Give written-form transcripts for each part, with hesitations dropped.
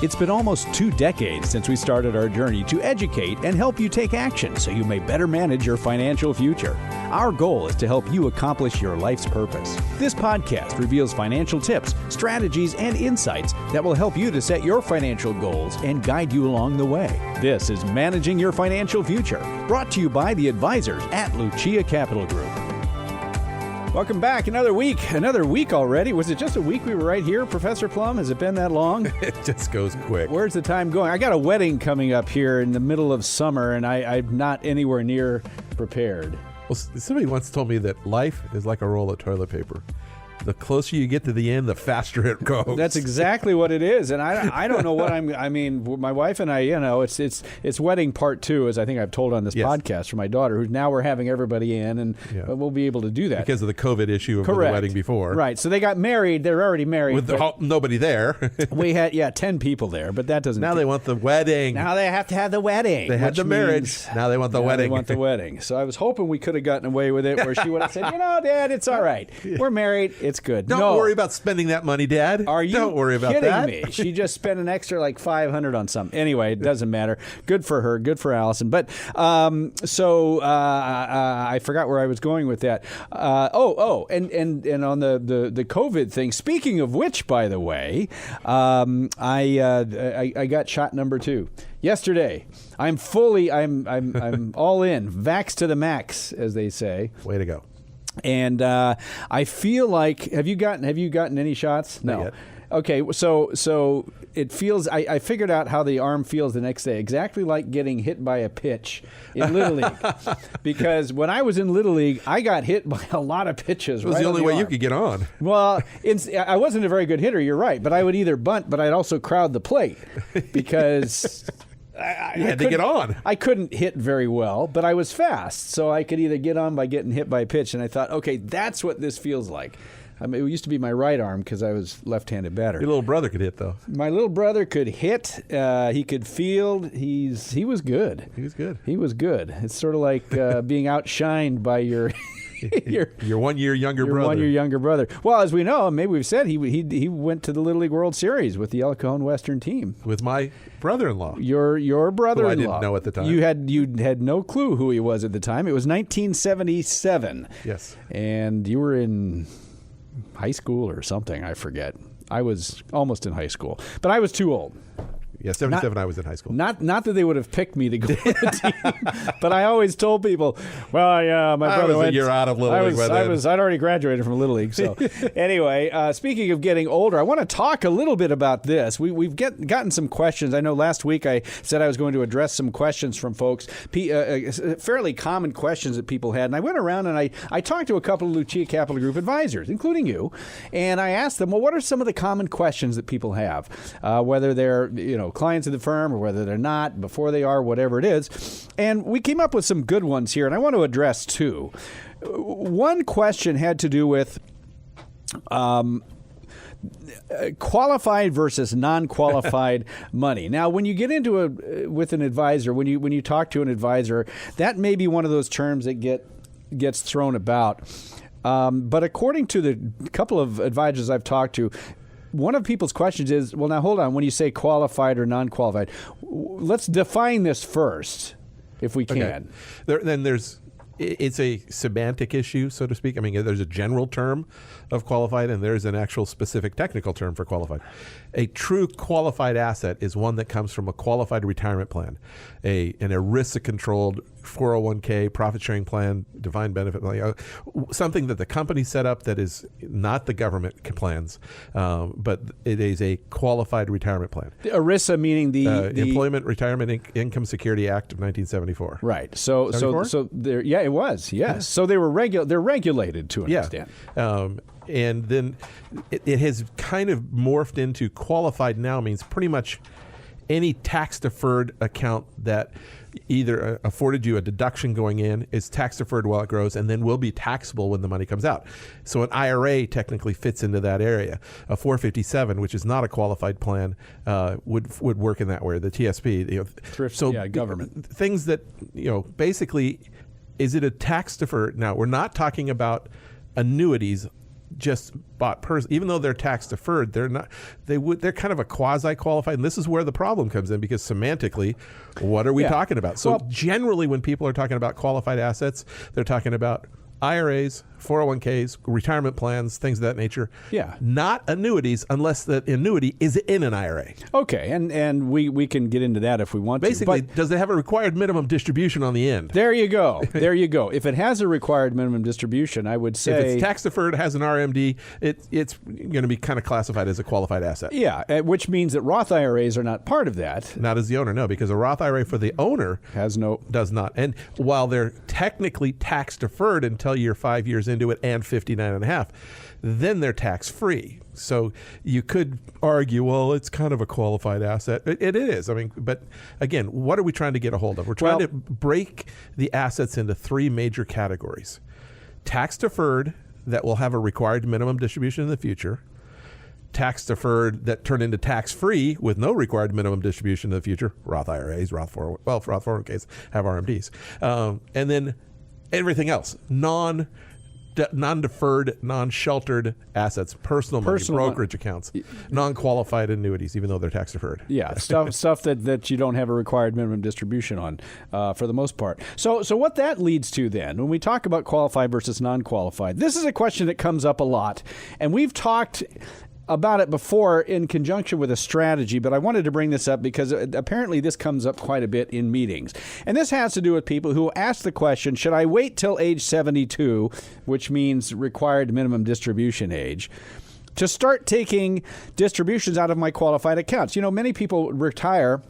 It's been almost 2 decades since we started our journey to educate and help you take action so you may better manage your financial future. Our goal is to help you accomplish your life's purpose. This podcast reveals financial tips, strategies, and insights that will help you to set your financial goals and guide you along the way. This is Managing Your Financial Future, brought to you by the advisors at Lucia Capital Group. Welcome back. Another week already. Was it just a week we were right here, Professor Plum? Has it been that long? It just goes quick. Where's the time going? I got a wedding coming up here in the middle of summer, and I'm not anywhere near prepared. Well, somebody once told me that life is like a roll of toilet paper. The closer you get to the end, the faster it goes. That's exactly what it is, and I don't know what I mean, my wife and I, it's wedding part 2, as I think I've told on this podcast for my daughter, who now we're having everybody in, and we'll be able to do that because of the COVID issue of the wedding before. Right. So they got married. They're already married with nobody there. We had 10 people there, but that doesn't. Now they want the wedding. Now they have to have the wedding. They had the marriage. Now they want the wedding. They want the wedding. So I was hoping we could have gotten away with it, where she would have said, Dad, it's all right. We're married. It's good. Don't worry about spending that money, Dad. Are you Don't worry about kidding that. me? She just spent an extra like $500 on something. Anyway, it doesn't matter. Good for her. Good for Allison. But I forgot where I was going with that. And on the COVID thing. Speaking of which, by the way, I got shot number 2 yesterday. I'm all in. Vax to the max, as they say. Way to go. And I feel like have you gotten any shots? No. Not yet. Okay, so it feels. I figured out how the arm feels the next day. Exactly like getting hit by a pitch in Little League. Because when I was in Little League, I got hit by a lot of pitches. It was the only way you could get on. Well, I wasn't a very good hitter. You're right, but I would either bunt, but I'd also crowd the plate because. You had to get on. I couldn't hit very well, but I was fast, so I could either get on by getting hit by a pitch, and I thought, okay, that's what this feels like. I mean, it used to be my right arm because I was left-handed batter. Your little brother could hit, though. My little brother could hit. He could field. He was good. He was good. He was good. It's sort of like being outshined by your... your 1 year younger brother. 1 year younger brother. Well, as we know, maybe we've said he went to the Little League World Series with the El Cajon Western team. With my brother-in-law. Your brother-in-law. Who I didn't know at the time. You had no clue who he was at the time. It was 1977. Yes. And you were in high school or something. I forget. I was almost in high school, but I was too old. Yeah, 77, I was in high school. Not that they would have picked me to go to the team, but I always told people, well, yeah, my brother was a year out of Little League. I'd already graduated from Little League. So anyway, speaking of getting older, I want to talk a little bit about this. We've gotten some questions. I know last week I said I was going to address some questions from folks, fairly common questions that people had. And I went around and I talked to a couple of Lucia Capital Group advisors, including you, and I asked them, well, what are some of the common questions that people have, whether they're, clients of the firm or whether they're not, before they are, whatever it is. And we came up with some good ones here, and I want to address 2. One question had to do with qualified versus non-qualified money. Now, when you get into with an advisor, when you talk to an advisor, that may be one of those terms that gets thrown about. But according to the couple of advisors I've talked to, one of people's questions is, well, now hold on. When you say qualified or non-qualified, let's define this first, if we can. Okay. It's a semantic issue, so to speak. I mean, there's a general term of qualified, and there's an actual specific technical term for qualified. A true qualified asset is one that comes from a qualified retirement plan, an ERISA-controlled 401k, profit-sharing plan, defined benefit, something that the company set up that is not the government plans, but it is a qualified retirement plan. The ERISA meaning the Employment Retirement Income Security Act of 1974. Right. So there. Yeah, it was. Yes. Yeah. So they were they're regulated to an extent. And then it has kind of morphed into qualified now means pretty much any tax-deferred account that either afforded you a deduction going in, is tax-deferred while it grows, and then will be taxable when the money comes out. So an IRA technically fits into that area. A 457, which is not a qualified plan, would work in that way. The TSP. Thrift, government. Things that, basically, is it a tax-deferred? Now, we're not talking about annuities just bought even though they're tax deferred, they're kind of a quasi qualified, and this is where the problem comes in, because semantically, what are we talking about? So generally, when people are talking about qualified assets, they're talking about IRAs, 401ks, retirement plans, things of that nature. Yeah. Not annuities, unless the annuity is in an IRA. Okay, and we can get into that if we want Basically, to. Basically, does it have a required minimum distribution on the end? There you go. There you go. If it has a required minimum distribution, I would say... If it's tax deferred, has an RMD, it's going to be kind of classified as a qualified asset. Yeah, which means that Roth IRAs are not part of that. Not as the owner, no, because a Roth IRA for the owner does not. And while they're technically tax deferred until you're 5 years into it and 59 and a half, then they're tax free. So you could argue, well, it's kind of a qualified asset. It is. I mean, but again, what are we trying to get a hold of? We're trying to break the assets into three major categories. Tax deferred, that will have a required minimum distribution in the future. Tax deferred that turn into tax free with no required minimum distribution in the future. Roth IRAs, Roth 401ks have RMDs. And then everything else, non-deferred, non-sheltered assets, personal money, brokerage accounts, non-qualified annuities, even though they're tax deferred. Yeah, stuff that you don't have a required minimum distribution on, for the most part. So what that leads to then, when we talk about qualified versus non-qualified, this is a question that comes up a lot, and we've talked about it before in conjunction with a strategy, but I wanted to bring this up because apparently this comes up quite a bit in meetings. And this has to do with people who ask the question, should I wait till age 72, which means required minimum distribution age, to start taking distributions out of my qualified accounts? You know, many people retire,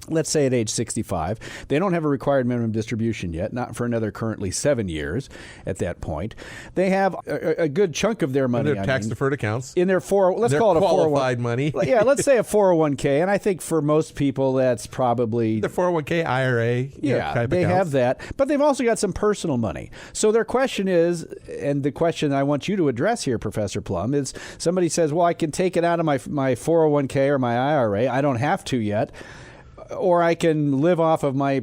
let's say at age 65. They don't have a required minimum distribution yet, not for another currently 7 years at that point. They have a good chunk of their money. In their tax-deferred accounts. In their let's call it a qualified money. Yeah, let's say a 401k. And I think for most people, that's probably... The 401k, IRA, type they accounts. have that. But they've also got some personal money. So their question is, and the question I want you to address here, Professor Plum, is somebody says, well, I can take it out of my 401k or my IRA. I don't have to yet. Or I can live off of my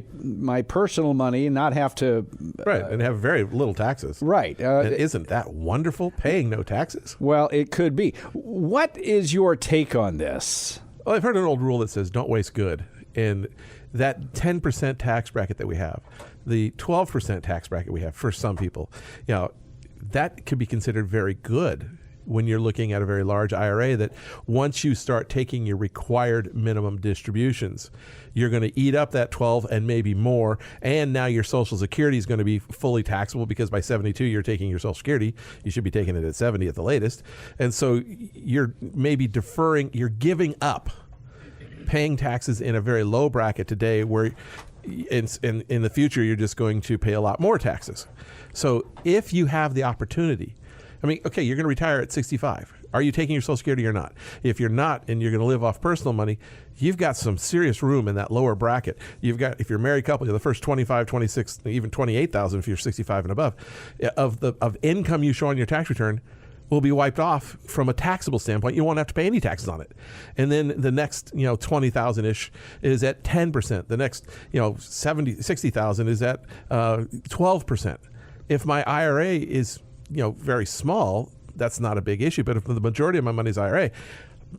personal money and not have to... Right, and have very little taxes. Right. And isn't that wonderful, paying no taxes? Well, it could be. What is your take on this? Well, I've heard an old rule that says don't waste good. And that 10% tax bracket that we have, the 12% tax bracket we have for some people, that could be considered very good when you're looking at a very large IRA, that once you start taking your required minimum distributions, you're going to eat up that 12 and maybe more. And now your Social Security is going to be fully taxable, because by 72, you're taking your Social Security. You should be taking it at 70 at the latest. And so you're maybe you're giving up paying taxes in a very low bracket today, where in the future, you're just going to pay a lot more taxes. So if you have the opportunity, I mean, okay, you're going to retire at 65. Are you taking your Social Security or not? If you're not, and you're going to live off personal money, you've got some serious room in that lower bracket. You've got, if you're a married couple, the first 25, 26, even 28,000 if you're 65 and above, of income you show on your tax return will be wiped off from a taxable standpoint. You won't have to pay any taxes on it. And then the next, 20,000-ish is at 10%. The next, 60,000 is at 12%. If my IRA is very small, that's not a big issue. But if the majority of my money is IRA,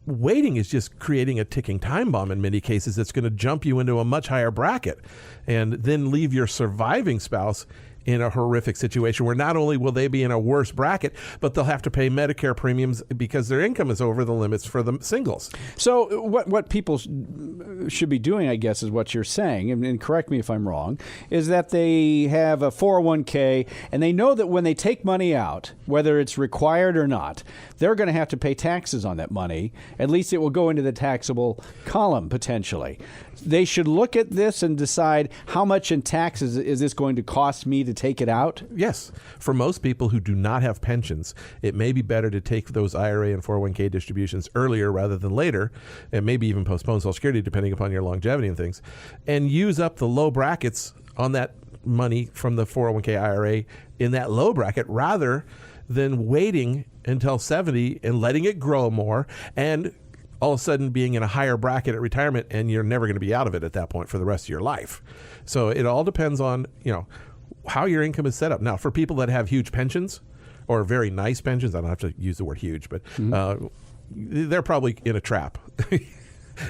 waiting is just creating a ticking time bomb in many cases. It's going to jump you into a much higher bracket and then leave your surviving spouse in a horrific situation where not only will they be in a worse bracket, but they'll have to pay Medicare premiums because their income is over the limits for the singles. So what people should be doing, I guess, is what you're saying, and correct me if I'm wrong, is that they have a 401k and they know that when they take money out, whether it's required or not, they're going to have to pay taxes on that money. At least it will go into the taxable column potentially. They should look at this and decide how much in taxes is this going to cost me to take it out? Yes. For most people who do not have pensions, it may be better to take those IRA and 401k distributions earlier rather than later, and maybe even postpone Social Security depending upon your longevity and things, and use up the low brackets on that money from the 401k IRA in that low bracket rather than waiting until 70 and letting it grow more and all of a sudden being in a higher bracket at retirement, and you're never going to be out of it at that point for the rest of your life. So it all depends on, how your income is set up. Now, for people that have huge pensions, or very nice pensions, I don't have to use the word huge, but they're probably in a trap.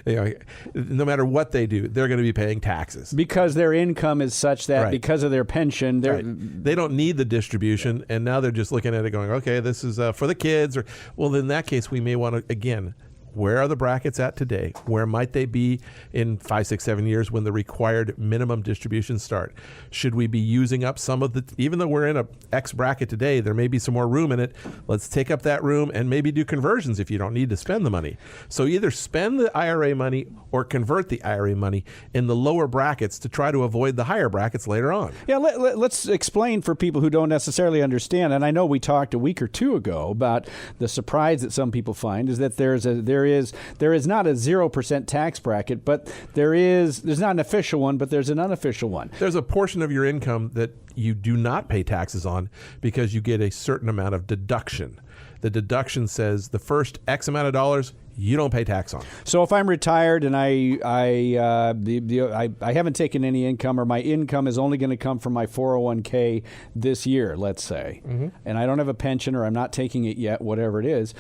No matter what they do, they're going to be paying taxes. Because their income is such that because of their pension, they don't need the distribution, and now they're just looking at it going, okay, this is for the kids. Well, in that case, we may want to, again, where are the brackets at today? Where might they be in 5, 6, 7 years when the required minimum distributions start? Should we be using up some of the, even though we're in a X bracket today, there may be some more room in it. Let's take up that room and maybe do conversions if you don't need to spend the money. So either spend the IRA money or convert the IRA money in the lower brackets to try to avoid the higher brackets later on. Yeah, let's explain for people who don't necessarily understand. And I know we talked a week or two ago about the surprise that some people find is that there is not a 0% tax bracket, but there's not an official one, but there's an unofficial one. There's a portion of your income that you do not pay taxes on because you get a certain amount of deduction. The deduction says the first X amount of dollars you don't pay tax on. So if I'm retired and I haven't taken any income, or my income is only going to come from my 401k this year, let's say, and I don't have a pension, or I'm not taking it yet, whatever it is.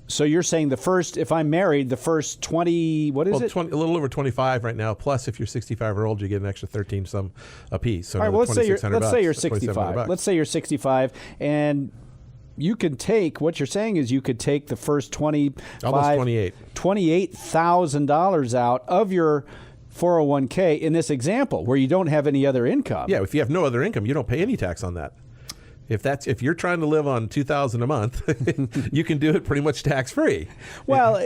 So you're saying if I'm married, the first 20, what is it? A little over 25 right now. Plus, if you're 65 or old, you get an extra 13 some a piece. So all right, well, let's say you're 65. Let's say you're 65, and you can take, what you're saying is you could take the first almost $28,000 out of your 401k in this example, where you don't have any other income. Yeah, if you have no other income, you don't pay any tax on that. If you're trying to live on $2,000 a month, you can do it pretty much tax free. Well,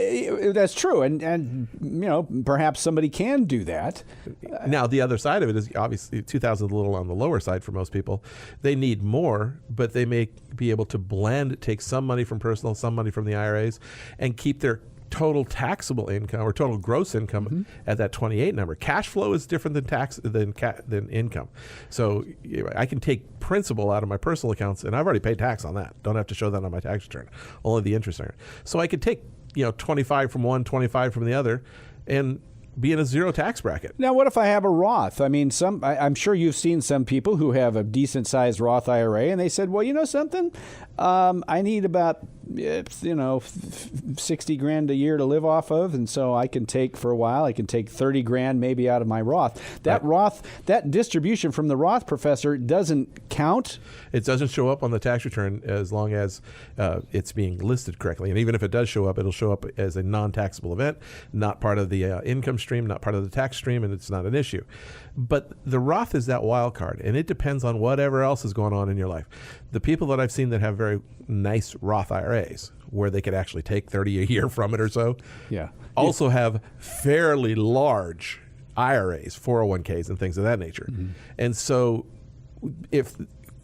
that's true, and perhaps somebody can do that. Now the other side of it is obviously $2,000 is a little on the lower side for most people. They need more, but they may be able to blend, take some money from personal, some money from the IRAs, and keep their total taxable income or total gross income at that 28 number. Cash flow is different than income. So I can take principal out of my personal accounts, and I've already paid tax on that. Don't have to show that on my tax return. Only the interest on it. So I could take 25 from one, 25 from the other, and be in a zero tax bracket. Now, what if I have a Roth? I mean, I'm sure you've seen some people who have a decent-sized Roth IRA, and they said, well, you know something? I need about 60 grand a year to live off of, and so I can take, for a while, I can take 30 grand maybe out of my Roth. That Roth, that distribution from the Roth, Professor, doesn't count? It doesn't show up on the tax return as long as it's being listed correctly. And even if it does show up, it'll show up as a non-taxable event, not part of the income stream, not part of the tax stream, and it's not an issue. But the Roth is that wild card, and it depends on whatever else is going on in your life. The people that I've seen that have very nice Roth IRAs, where they could actually take 30 a year from it or so, also have fairly large IRAs, 401ks, and things of that nature. And so if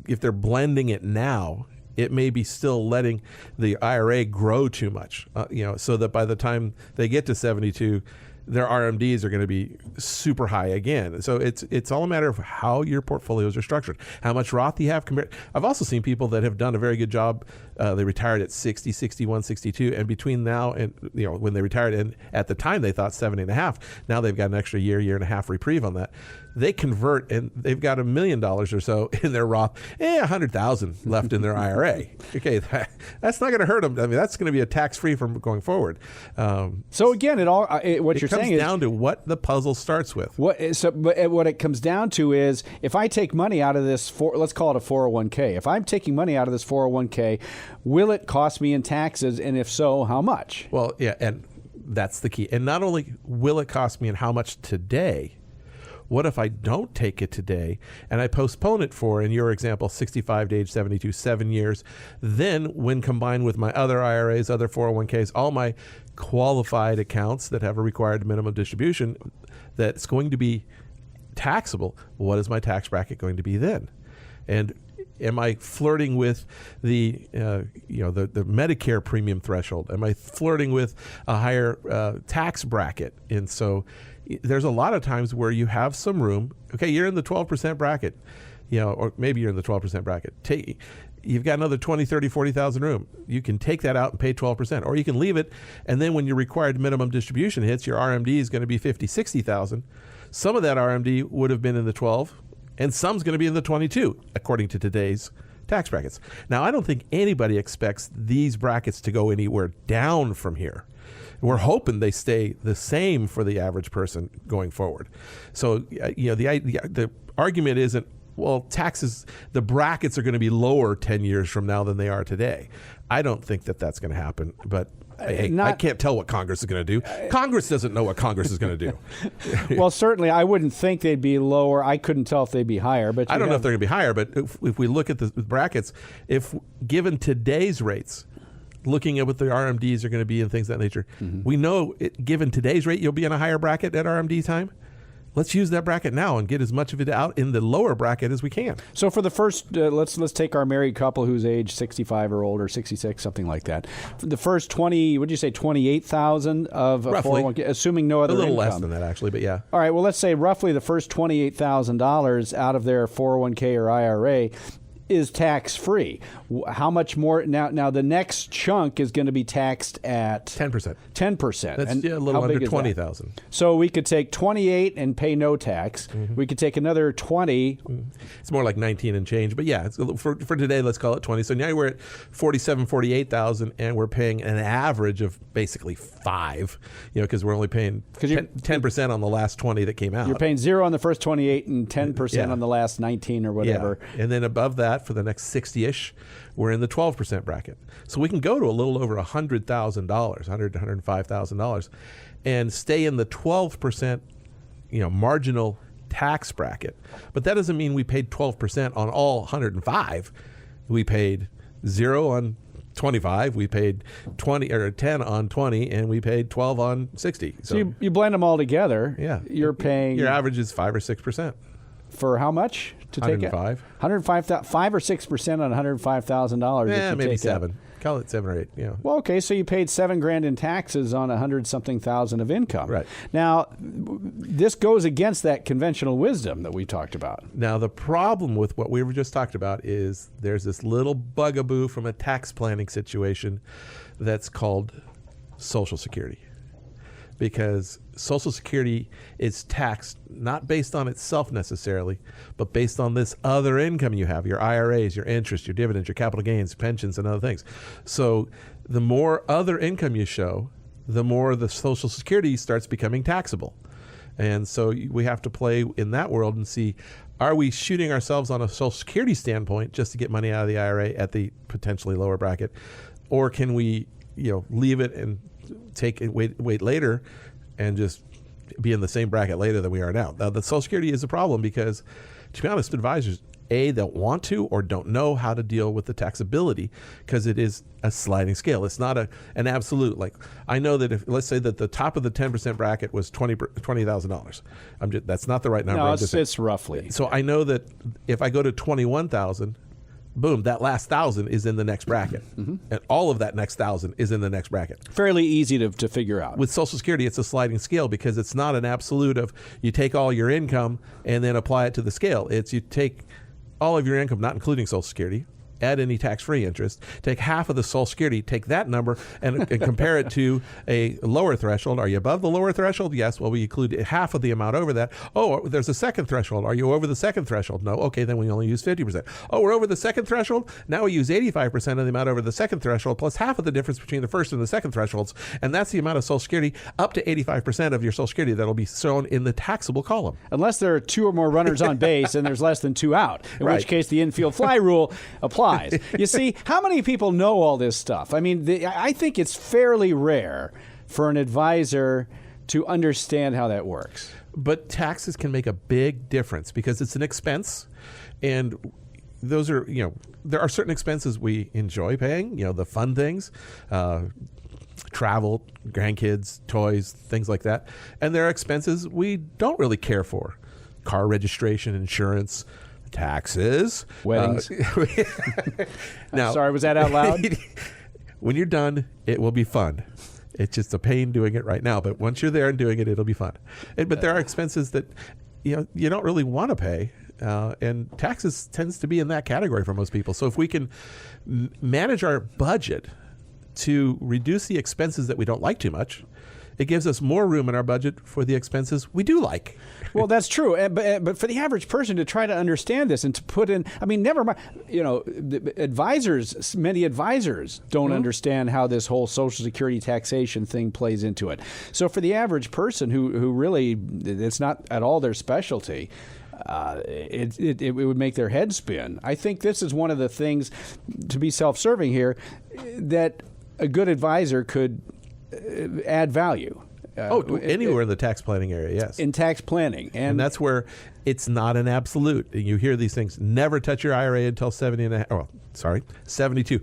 they're blending it now, it may be still letting the IRA grow too much, so that by the time they get to 72, their RMDs are going to be super high again. So it's all a matter of how your portfolios are structured. How much Roth do you have compared? I've also seen people that have done a very good job. They retired at 60, 61, 62, and between now and when they retired, and at the time they thought 70.5. Now they've got an extra year and a half reprieve on that. They convert, and they've got $1 million or so in their Roth, 100,000 left in their IRA. Okay, that's not going to hurt them. I mean, that's going to be a tax-free from going forward. So again, what you're saying is, it comes down to what the puzzle starts with. What it comes down to is, if I take money out of this, let's call it a 401k. If I'm taking money out of this 401k, will it cost me in taxes, and if so, how much? Well, yeah, and that's the key. And not only will it cost me and how much today, what if I don't take it today and I postpone it for, in your example, 65 to age 72, 7 years? Then when combined with my other IRAs, other 401ks, all my qualified accounts that have a required minimum distribution that's going to be taxable, what is my tax bracket going to be then? And am I flirting with the Medicare premium threshold? Am I flirting with a higher tax bracket? And so there's a lot of times where you have some room. Okay, you're in the 12% bracket, or maybe you're in the 12% bracket. You've got another 20, 30, 40,000 room. You can take that out and pay 12%, or you can leave it, and then when your required minimum distribution hits, your RMD is going to be 50, 60,000. Some of that RMD would have been in the 12, and some's going to be in the 22, according to today's tax brackets. Now, I don't think anybody expects these brackets to go anywhere down from here. We're hoping they stay the same for the average person going forward. So, the argument isn't, well, taxes, the brackets are going to be lower 10 years from now than they are today. I don't think that that's going to happen, but I can't tell what Congress is going to do. Congress doesn't know what Congress is going to do. Well, certainly, I wouldn't think they'd be lower. I couldn't tell if they'd be higher. But I don't know if they're going to be higher, but if we look at the brackets, if given today's rates, looking at what the RMDs are going to be and things of that nature, we know, given today's rate, you'll be in a higher bracket at RMD time. Let's use that bracket now and get as much of it out in the lower bracket as we can. So for the first, let's take our married couple who's age 65 or older, 66, something like that. For the first 20, what did you say, 28,000 of roughly, 401k, assuming no other income. A little income. less than that, actually, but yeah. All right, well, let's say roughly the first $28,000 out of their 401k or IRA is tax-free. How much more? Now the next chunk is going to be taxed at 10%. 10%. That's and a little how big under is 20,000. So we could take 28 and pay no tax. We could take another 20. It's more like 19 and change, but yeah, for today, let's call it 20. So now we're at 47, 48,000, and we're paying an average of basically 5. Because we're only paying 10% on the last 20 that came out. You're paying 0 on the first 28 and 10% on the last 19 or whatever. Yeah. And then above that, for the next 60-ish, we're in the 12% bracket. So we can go to a little over $100,000, $100,000 to $105,000, and stay in the 12%, marginal tax bracket. But that doesn't mean we paid 12% on all 105. We paid 0 on 25. We paid 20 or 10 on 20, and we paid 12 on 60. So you blend them all together. Yeah, you're paying. Your average is 5 or 6%. For how much to take it? 105. 5 or 6% on $105,000. Yeah, maybe 7. Call it 7 or 8. Well, okay, so you paid $7,000 in taxes on 100-something thousand of income. Right. Now, this goes against that conventional wisdom that we talked about. Now, the problem with what we were just talked about is there's this little bugaboo from a tax planning situation that's called Social Security. Because Social Security is taxed not based on itself necessarily, but based on this other income you have, your IRAs, your interest, your dividends, your capital gains, pensions, and other things. So the more other income you show, the more the Social Security starts becoming taxable. And so we have to play in that world and see, are we shooting ourselves on a Social Security standpoint just to get money out of the IRA at the potentially lower bracket? Or can we, leave it and take it, wait later, and just be in the same bracket later than we are now. Now, the Social Security is a problem because, to be honest, advisors, don't want to or don't know how to deal with the taxability because it is a sliding scale. It's not an absolute. Like, I know that if, let's say that the top of the 10% bracket was $20,000. That's not the right number. No, it's roughly. So I know that if I go to 21,000, boom, that last 1,000 is in the next bracket. And all of that next 1,000 is in the next bracket. Fairly easy to figure out. With Social Security, it's a sliding scale because it's not an absolute of you take all your income and then apply it to the scale. It's you take all of your income, not including Social Security, add any tax-free interest, take half of the Social Security, take that number and compare it to a lower threshold. Are you above the lower threshold? Yes. Well, we include half of the amount over that. Oh, there's a second threshold. Are you over the second threshold? No. Okay, then we only use 50%. Oh, we're over the second threshold? Now we use 85% of the amount over the second threshold plus half of the difference between the first and the second thresholds. And that's the amount of Social Security, up to 85% of your Social Security that'll be shown in the taxable column. Unless there are 2 or more runners on base and there's less than 2 out, in which case the infield fly rule applies. You see, how many people know all this stuff? I mean, I think it's fairly rare for an advisor to understand how that works. But taxes can make a big difference because it's an expense, and those are, there are certain expenses we enjoy paying, the fun things, travel, grandkids, toys, things like that. And there are expenses we don't really care for. Car registration, insurance, taxes, weddings. Now, sorry, was that out loud? When you're done, it will be fun. It's just a pain doing it right now, but once you're there and doing it, it'll be fun. But there are expenses that you don't really want to pay, and taxes tends to be in that category for most people. So if we can manage our budget to reduce the expenses that we don't like too much, it gives us more room in our budget for the expenses we do like. Well, that's true. But for the average person to try to understand this and to put in, I mean, never mind, many advisors don't understand how this whole Social Security taxation thing plays into it. So for the average person who really, it's not at all their specialty, it would make their head spin. I think this is one of the things, to be self-serving here, that a good advisor could add value. Anywhere in the tax planning area, yes. In tax planning. And that's where it's not an absolute. You hear these things, never touch your IRA until 72.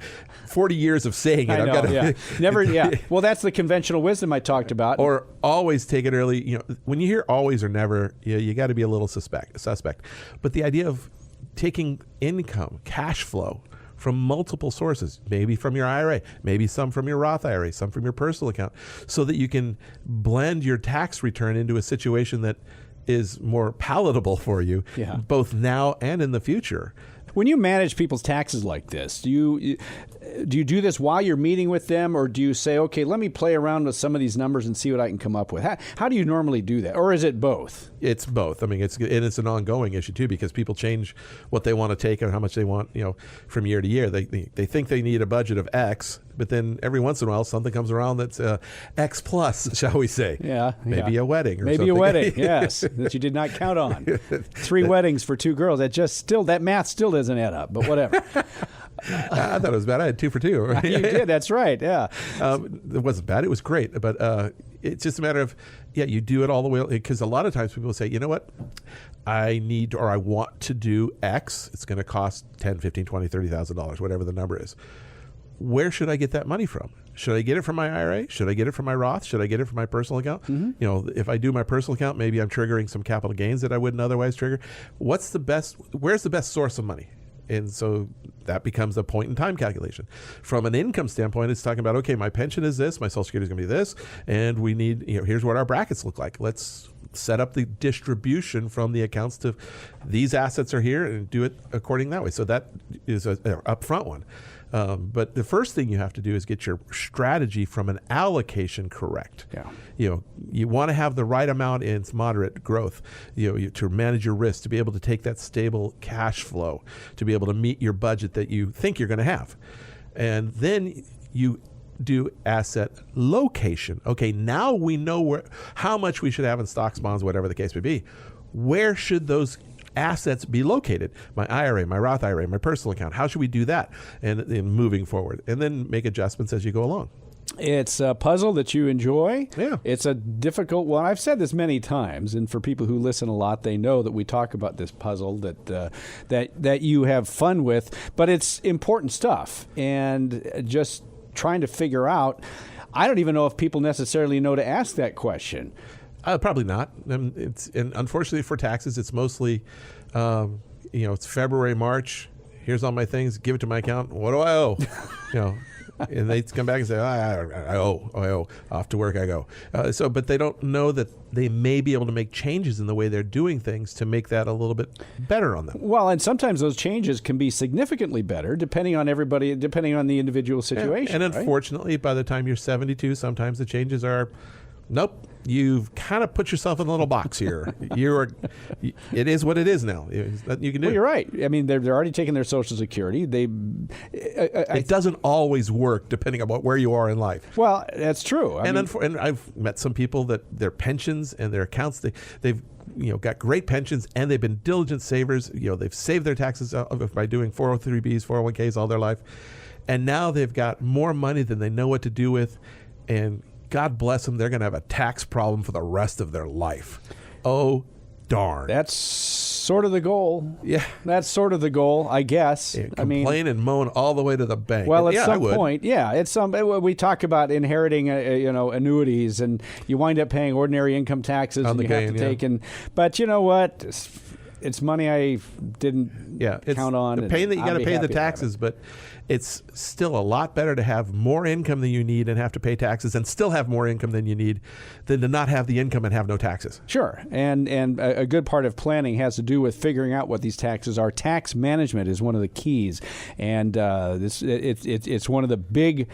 40 years of saying it. I know, Never, Well, that's the conventional wisdom I talked about. Or always take it early. When you hear always or never, you got to be a little suspect. But the idea of taking income, cash flow, from multiple sources, maybe from your IRA, maybe some from your Roth IRA, some from your personal account, so that you can blend your tax return into a situation that is more palatable for you, both now and in the future. When you manage people's taxes like this, do you do this while you're meeting with them, or do you say, okay, let me play around with some of these numbers and see what I can come up with? How do you normally do that? Or is it both? It's both. I mean, it's an ongoing issue too, because people change what they want to take and how much they want, from year to year. They think they need a budget of X, but then every once in a while something comes around that's X plus, shall we say? Maybe a wedding or maybe something. A wedding, yes, that you did not count on. 3 weddings for 2 girls. That math still doesn't add up, but whatever. I thought it was bad. I had 2 for 2. You did. That's right. Yeah. It wasn't bad. It was great. But it's just a matter of, you do it all the way. Because a lot of times people say, you know what? I need or I want to do X. It's going to cost $10,000, $15,000, $20,000, $30,000, whatever the number is. Where should I get that money from? Should I get it from my IRA? Should I get it from my Roth? Should I get it from my personal account? Mm-hmm. If I do my personal account, maybe I'm triggering some capital gains that I wouldn't otherwise trigger. Where's the best source of money? And so that becomes a point in time calculation. From an income standpoint, it's talking about, okay, my pension is this, my Social Security is going to be this, and we need, here's what our brackets look like. Let's set up the distribution from the accounts to these assets are here and do it according that way. So that is an upfront one. But the first thing you have to do is get your strategy from an allocation correct. You want to have the right amount in moderate growth, to manage your risk, to be able to take that stable cash flow, to be able to meet your budget that you think you're going to have. And then you do asset location. Okay, now we know how much we should have in stocks, bonds, whatever the case may be. Where should those assets be located? My IRA, my Roth IRA, my personal account. How should we do that? And moving forward, and then make adjustments as you go along. It's a puzzle that you enjoy. Yeah. It's a difficult one. I've said this many times, and for people who listen a lot, they know that we talk about this puzzle that you have fun with, but it's important stuff. And just trying to figure out, I don't even know if people necessarily know to ask that question. Probably not. And unfortunately for taxes, it's mostly, it's February, March. Here's all my things. Give it to my account. What do I owe? And they come back and say, I owe. Off to work I go. But they don't know that they may be able to make changes in the way they're doing things to make that a little bit better on them. Well, and sometimes those changes can be significantly better depending on the individual situation. And unfortunately, by the time you're 72, sometimes the changes are, nope. You've kind of put yourself in a little box here. It is what it is now. Nothing you can do. Well, you're right. I mean, they're already taking their Social Security. It doesn't always work depending on where you are in life. Well, that's true. And I've met some people that their pensions and their accounts, they've got great pensions and they've been diligent savers. They've saved their taxes by doing 403Bs, 401Ks all their life, and now they've got more money than they know what to do with, and God bless them, they're going to have a tax problem for the rest of their life. Oh, darn. That's sort of the goal. Yeah. That's sort of the goal, I guess. Complain and moan all the way to the bank. Well, at some point, we talk about inheriting, annuities, and you wind up paying ordinary income taxes on the gain, have to take. But you know what? It's money I didn't count on. The pain that you got to pay the taxes, but it's still a lot better to have more income than you need and have to pay taxes and still have more income than you need than to not have the income and have no taxes. Sure. And a good part of planning has to do with figuring out what these taxes are. Tax management is one of the keys. And it's one of the big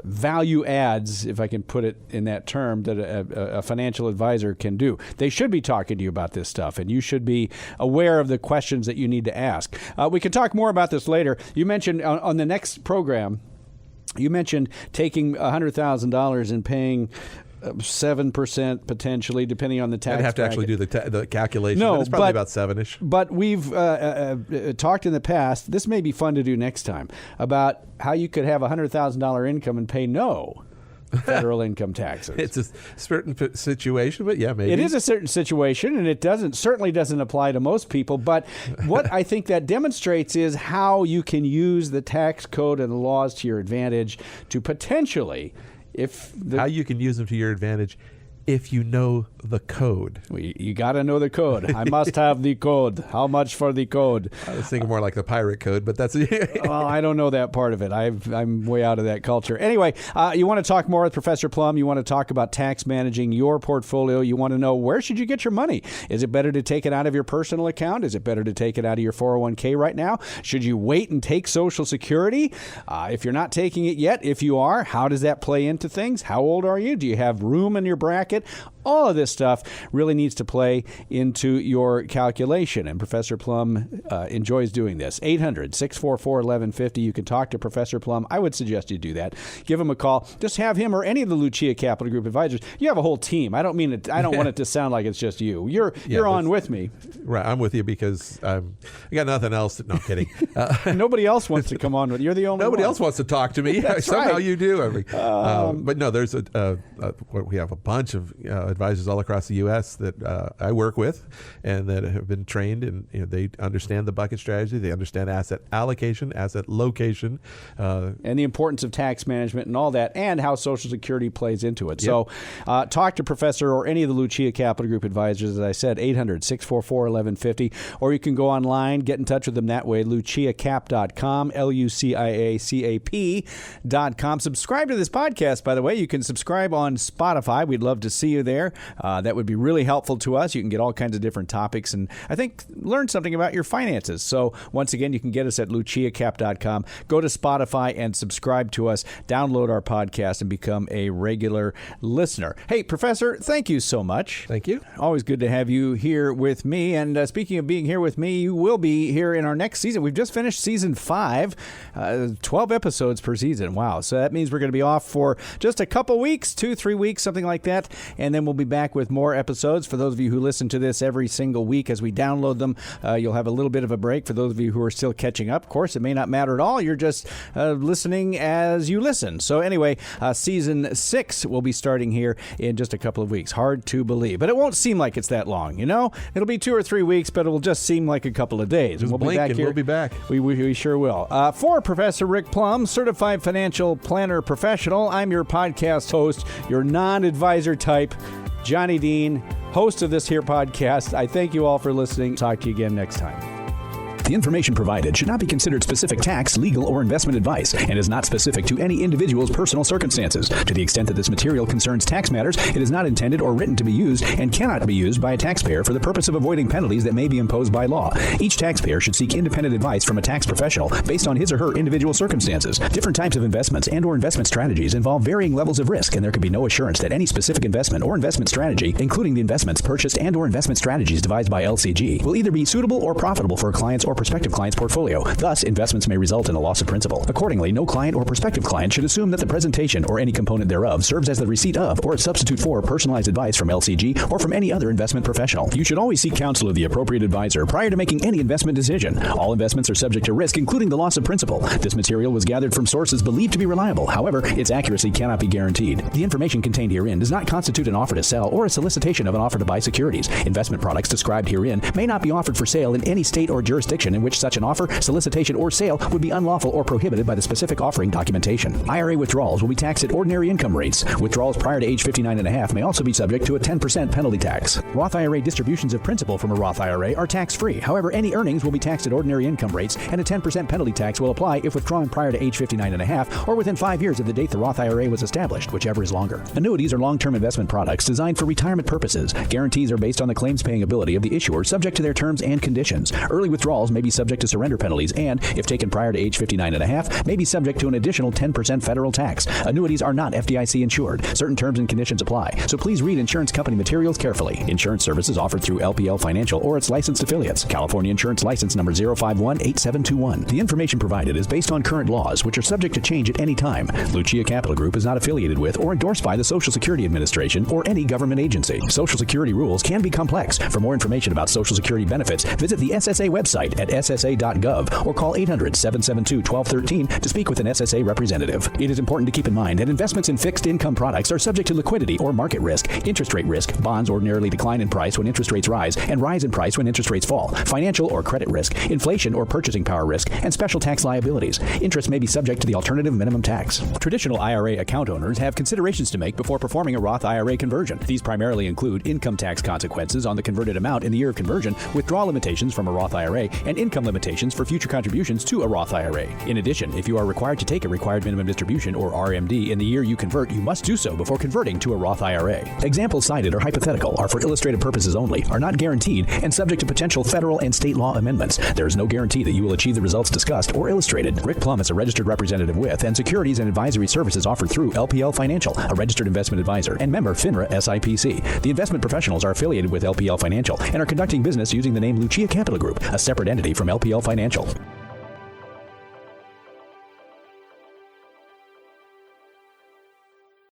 value adds, if I can put it in that term, that a financial advisor can do. They should be talking to you about this stuff, and you should be aware of the questions that you need to ask. We can talk more about this later. You mentioned on the next program, you mentioned taking $100,000 and paying 7% potentially, depending on the tax. I'd have to bracket. actually do the calculation. No, but it's probably about 7-ish. But we've talked in the past. This may be fun to do next time about how you could have $100,000 income and pay no federal income taxes. It's a certain situation, but yeah, maybe. It is a certain situation, and it certainly doesn't apply to most people. But what I think that demonstrates is how you can use the tax code and the laws to your advantage to potentially, how you can use them to your advantage if you know the code. You got to know the code. I must have the code. How much for the code? I was thinking more like the pirate code, but that's... Well, I don't know that part of it. I'm way out of that culture. Anyway, you want to talk more with Professor Plum. You want to talk about tax managing your portfolio. You want to know, where should you get your money? Is it better to take it out of your personal account? Is it better to take it out of your 401k right now? Should you wait and take Social Security? If you're not taking it yet, if you are, how does that play into things? How old are you? Do you have room in your bracket? All of this stuff really needs to play into your calculation, and Professor Plum enjoys doing this. 800-644-1150. You can talk to Professor Plum. I would suggest you do that. Give him a call. Just have him or any of the Lucia Capital Group advisors. You have a whole team. I don't mean it. I don't want it to sound like it's just you. You're on with me. Right, I'm with you because I got nothing else. No, I'm kidding. Nobody else wants to come on with you. You're the only Nobody one. else wants to talk to me. That's Somehow right. you do. But no, there's we have a bunch of advisors all across the U.S. that I work with and that have been trained, and they understand the bucket strategy. They understand asset allocation, asset location, and the importance of tax management and all that, and how Social Security plays into it. Yep. So talk to Professor or any of the Lucia Capital Group advisors, as I said, 800-644-1150, or you can go online, get in touch with them that way, luciacap.com, LUCIACAP.com. Subscribe to this podcast, by the way. You can subscribe on Spotify. We'd love to see you there. That would be really helpful to us. You can get all kinds of different topics and I think learn something about your finances. So once again, you can get us at luciacap.com. Go to Spotify and subscribe to us. Download our podcast and become a regular listener. Hey, Professor, thank you so much. Thank you. Always good to have you here with me. And speaking of being here with me, you will be here in our next season. We've just finished season 5, 12 episodes per season. Wow. So that means we're going to be off for just a couple weeks, 2-3 weeks, something like that. And then we'll be back with more episodes. For those of you who listen to this every single week as we download them, you'll have a little bit of a break. For those of you who are still catching up, of course, it may not matter at all. You're just listening as you listen. So anyway, season 6 will be starting here in just a couple of weeks. Hard to believe, but it won't seem like it's that long. It'll be 2 or 3 weeks, but it will just seem like a couple of days. Just and blink be back and here. we'll be back. We sure will. For Professor Rick Plum, certified financial planner professional, I'm your podcast host, your non-advisor type, Johnny Dean, host of this here podcast. I thank you all for listening. Talk to you again next time. The information provided should not be considered specific tax, legal, or investment advice and is not specific to any individual's personal circumstances. To the extent that this material concerns tax matters, it is not intended or written to be used and cannot be used by a taxpayer for the purpose of avoiding penalties that may be imposed by law. Each taxpayer should seek independent advice from a tax professional based on his or her individual circumstances. Different types of investments and or investment strategies involve varying levels of risk, and there can be no assurance that any specific investment or investment strategy, including the investments purchased and or investment strategies devised by LCG, will either be suitable or profitable for a client's or prospective client's portfolio. Thus, investments may result in a loss of principal. Accordingly, no client or prospective client should assume that the presentation or any component thereof serves as the receipt of or a substitute for personalized advice from LCG or from any other investment professional. You should always seek counsel of the appropriate advisor prior to making any investment decision. All investments are subject to risk, including the loss of principal. This material was gathered from sources believed to be reliable. However, its accuracy cannot be guaranteed. The information contained herein does not constitute an offer to sell or a solicitation of an offer to buy securities. Investment products described herein may not be offered for sale in any state or jurisdiction in which such an offer, solicitation, or sale would be unlawful or prohibited by the specific offering documentation. IRA withdrawals will be taxed at ordinary income rates. Withdrawals prior to age 59.5 may also be subject to a 10% penalty tax. Roth IRA distributions of principal from a Roth IRA are tax-free. However, any earnings will be taxed at ordinary income rates, and a 10% penalty tax will apply if withdrawn prior to age 59.5 or within 5 years of the date the Roth IRA was established, whichever is longer. Annuities are long-term investment products designed for retirement purposes. Guarantees are based on the claims-paying ability of the issuer, subject to their terms and conditions. Early withdrawals may may be subject to surrender penalties and, if taken prior to age 59 and a half, may be subject to an additional 10% federal tax. Annuities are not FDIC insured. Certain terms and conditions apply, so please read insurance company materials carefully. Insurance services offered through LPL Financial or its licensed affiliates. California Insurance License Number 0518721. The information provided is based on current laws, which are subject to change at any time. Lucia Capital Group is not affiliated with or endorsed by the Social Security Administration or any government agency. Social Security rules can be complex. For more information about Social Security benefits, visit the SSA website at ssa.gov or call 800-772-1213 to speak with an SSA representative. It is important to keep in mind that investments in fixed income products are subject to liquidity or market risk, interest rate risk. Bonds ordinarily decline in price when interest rates rise and rise in price when interest rates fall. Financial or credit risk, inflation or purchasing power risk, and special tax liabilities. Interest may be subject to the alternative minimum tax. Traditional IRA account owners have considerations to make before performing a Roth IRA conversion. These primarily include income tax consequences on the converted amount in the year of conversion, withdrawal limitations from a Roth IRA, and income limitations for future contributions to a Roth IRA. In addition, if you are required to take a required minimum distribution or RMD in the year you convert, you must do so before converting to a Roth IRA. Examples cited are hypothetical, are for illustrative purposes only, are not guaranteed, and subject to potential federal and state law amendments. There is no guarantee that you will achieve the results discussed or illustrated. Rick Plum is a registered representative with and securities and advisory services offered through LPL Financial, a registered investment advisor, and member FINRA SIPC. The investment professionals are affiliated with LPL Financial and are conducting business using the name Lucia Capital Group, a separate entity from LPL Financial.